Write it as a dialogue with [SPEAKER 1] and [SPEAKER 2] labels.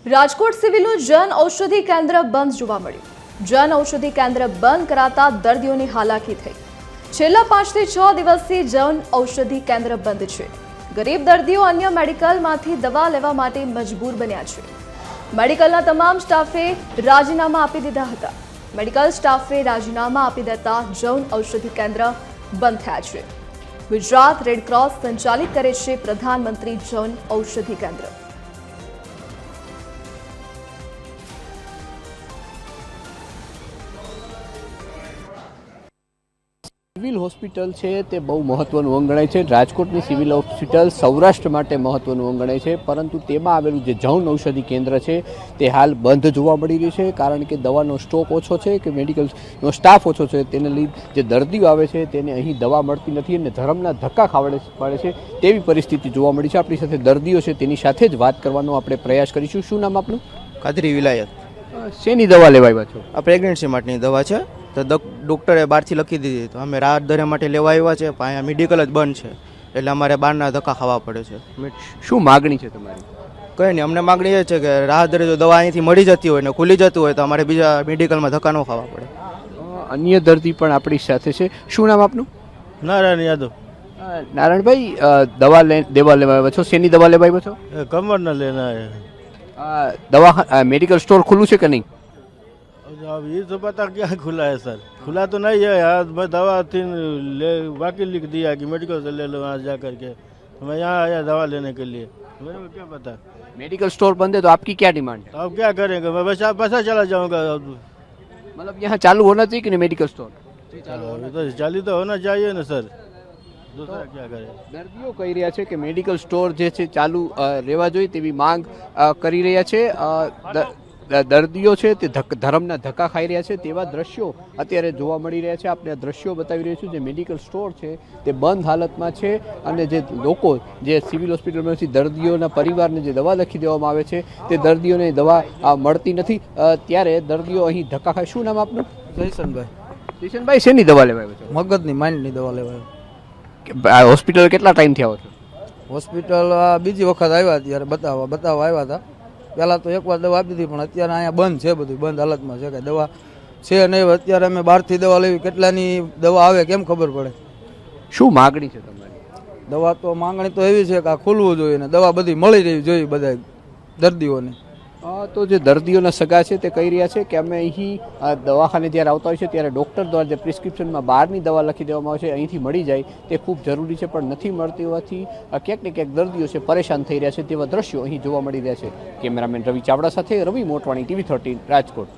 [SPEAKER 1] રાજકોટ સિવિલનું જન ઔષધિ કેન્દ્ર બંધ જોવા મળ્યું। જન ઔષધિ કેન્દ્ર બંધ કરાતા દર્દીઓની હાલાકી થઈ। છેલ્લા 5 થી 6 દિવસથી જન ઔષધિ કેન્દ્ર બંધ છે। ગરીબ દર્દીઓ અન્ય મેડિકલમાંથી દવા લેવા માટે મજબૂર બન્યા છે। મેડિકલના તમામ સ્ટાફે રાજીનામા આપી દીધા હતા। મેડિકલ સ્ટાફે રાજીનામા આપી દેતા જન ઔષધિ કેન્દ્ર બંધ થયા છે। ગુજરાત રેડ ક્રોસ સંચાલિત કરે છે પ્રધાનમંત્રી જન ઔષધિ કેન્દ્ર।
[SPEAKER 2] સિવિલ હોસ્પિટલ છે તે બહુ મહત્વનું અંગ ગણાય છે। રાજકોટની સિવિલ હોસ્પિટલ સૌરાષ્ટ્ર માટે મહત્વનું અંગ ગણાય છે, પરંતુ તેમાં આવેલું જે જન ઔષધિ કેન્દ્ર છે તે હાલ બંધ જોવા મળી રહ્યું છે, કારણ કે દવાનો સ્ટોક ઓછો છે કે મેડિકલનો સ્ટાફ ઓછો છે, તેને લીધે જે દર્દીઓ આવે છે તેને અહીં દવા મળતી નથી અને ધરમના ધક્કા પડે છે તેવી પરિસ્થિતિ જોવા મળી છે। આપણી સાથે દર્દીઓ છે તેની સાથે જ વાત કરવાનો આપણે પ્રયાસ કરીશું। શું નામ આપનું?
[SPEAKER 3] કાદરી વિલાયત।
[SPEAKER 2] શેની દવા લેવા આવ્યા છો?
[SPEAKER 3] આ પ્રેગ્નન્સી માટેની દવા છે, તો ડૉક્ટરે બહારથી લખી દીધી, તો અમે રાહત દરે માટે લેવા આવ્યા છે, પણ અહીંયા મેડિકલ જ બંધ છે, એટલે અમારે બહારના ધક્કા ખાવા પડે છે।
[SPEAKER 2] શું માગણી છે તમારી?
[SPEAKER 3] કંઈ નહીં, અમને માગણી એ છે કે રાહત દરે જો દવા અહીંથી મળી જતી હોય ને ખુલી જતું હોય તો અમારે બીજા મેડિકલમાં ધક્કા ન ખાવા પડે।
[SPEAKER 2] અન્ય દર્દી પણ આપણી સાથે છે। શું નામ આપનું?
[SPEAKER 4] નારાયણ યાદવ।
[SPEAKER 2] નારાયણભાઈ, દવા લેવા આવ્યા છો? શેની દવા લેવા આવ્યા છો?
[SPEAKER 4] कमर न लेना है।
[SPEAKER 2] દવા મેડિકલ સ્ટોર ખુલ્લું છે કે નહીં?
[SPEAKER 4] अब ये तो पता क्या खुला है सर, खुला तो नहीं है यार। मैं दवा थी ले बाकी लिख दिया कि मेडिकल से ले लो वहाँ जा करके, तो मैं यहाँ आया दवा लेने के लिए, मेरे को क्या पता।
[SPEAKER 2] मेडिकल स्टोर बंद है तो आपकी क्या डिमांड है?
[SPEAKER 4] अब क्या करेंगे, मैं बसा चला जाऊँगा।
[SPEAKER 2] मतलब यहाँ चालू होना चाहिए कि नहीं मेडिकल स्टोर?
[SPEAKER 4] तो चालू तो होना चाहिए ना सर, दूसरा क्या करे।
[SPEAKER 2] દર્દીઓ કહી રહ્યા છે કે મેડિકલ સ્ટોર જે છે ચાલુ રહેવા જોઈએ તેવી માંગ કરી રહ્યા છે। દર્દીઓ છે તે ધરમના ધક્કા ખાઈ રહ્યા છે તેવા દ્રશ્યો અત્યારે જોવા મળી રહ્યા છે। આપણે આ દ્રશ્યો બતાવી રહ્યું છું, જે મેડિકલ સ્ટોર છે તે બંધ હાલતમાં છે અને જે લોકો જે સિવિલ હોસ્પિટલમાંથી દર્દીઓના પરિવારને જે દવા લખી દેવામાં આવે છે તે દર્દીઓને દવા મળતી નથી, ત્યારે દર્દીઓ અહીં ધક્કા ખાય। શું નામ આપનું?
[SPEAKER 5] જયસનભાઈ।
[SPEAKER 2] કિશનભાઈ, શેની દવા લેવા આવ્યા છો?
[SPEAKER 5] મગજની માઇન્ડની દવા લેવા
[SPEAKER 2] હોસ્પિટલ કેટલા ટાઈમથી આવો છો?
[SPEAKER 5] હોસ્પિટલ બીજી વખત આવ્યા ત્યારે બતાવવા આવ્યા હતા। પહેલાં તો એકવાર દવા આપી હતી, પણ અત્યારે અહીંયા બંધ છે, બધું બંધ હાલતમાં છે, કે દવા છે નહીં। અત્યારે અમે બહારથી દવા લેવી, કેટલાની દવા આવે કેમ ખબર પડે?
[SPEAKER 2] શું માગણી છે તમારી?
[SPEAKER 5] દવા તો માંગણી તો એવી છે કે આ ખુલવું જોઈએ ને દવા બધી મળી રહેવી જોઈએ બધા દર્દીઓને।
[SPEAKER 2] તો જે દર્દીઓના સગા છે તે કહી રહ્યા છે કે અમે અહીં દવાખાને જ્યારે આવતા હોય છે ત્યારે ડૉક્ટર દ્વારા જે પ્રિસ્ક્રિપ્શનમાં બહારની દવા લખી દેવામાં આવે છે અહીંથી મળી જાય તે ખૂબ જરૂરી છે, પણ નથી મળતી હોવાથી ક્યાંક ને ક્યાંક દર્દીઓ છે પરેશાન થઈ રહ્યા છે તેવા દ્રશ્યો અહીં જોવા મળી રહ્યા છે। કેમેરામેન રવિ ચાવડા સાથે રવિ મોટવાણી, TV13 રાજકોટ।